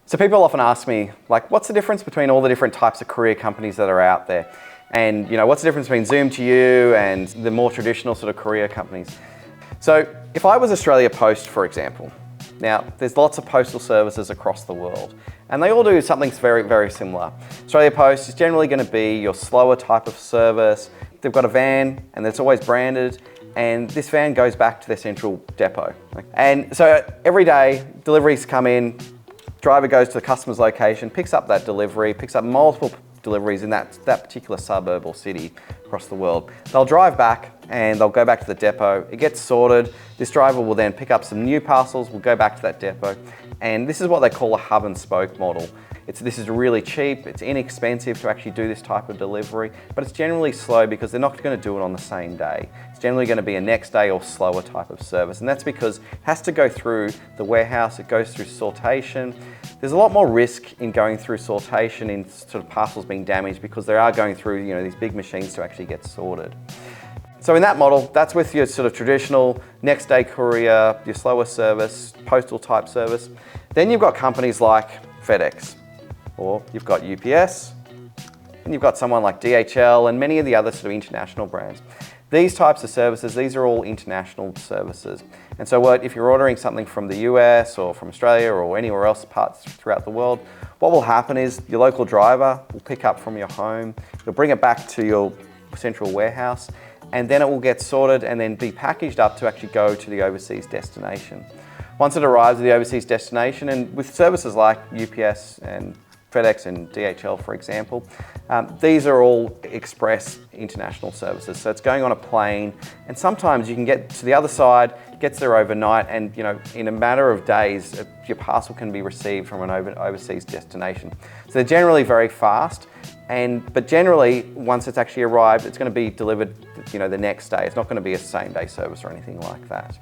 So people often ask me, like, what's the difference between all the different types of courier companies that are out there? And, what's the difference between Zoom to You and the more traditional sort of courier companies? So if I was Australia Post, for example, now there's lots of postal services across the world, and they all do something very, very similar. Australia Post is generally going to be your slower type of service. They've got a van, and it's always branded, and this van goes back to their central depot. And so every day, deliveries come in, driver goes to the customer's location, picks up that delivery, picks up multiple deliveries in that particular suburb or city across the world. They'll drive back and they'll go back to the depot. It gets sorted. This driver will then pick up some new parcels, will go back to that depot. And this is what they call a hub and spoke model. This is really cheap, it's inexpensive to actually do this type of delivery, but it's generally slow because they're not going to do it on the same day. It's generally going to be a next day or slower type of service, and that's because it has to go through the warehouse, it goes through sortation. There's a lot more risk in going through sortation in sort of parcels being damaged because they are going through these big machines to actually get sorted. So in that model, that's with your sort of traditional next day courier, your slower service, postal type service. Then you've got companies like FedEx, or you've got UPS, and you've got someone like DHL and many of the other sort of international brands. These types of services, these are all international services. And so if you're ordering something from the US or from Australia or anywhere else parts throughout the world, what will happen is your local driver will pick up from your home, you'll bring it back to your central warehouse, and then it will get sorted and then be packaged up to actually go to the overseas destination. Once it arrives at the overseas destination, and with services like UPS and FedEx and DHL, for example, these are all express international services. So it's going on a plane, and sometimes you can get to the other side, gets there overnight, and in a matter of days, your parcel can be received from an overseas destination. So they're generally very fast, but generally, once it's actually arrived, it's going to be delivered, the next day. It's not going to be a same-day service or anything like that.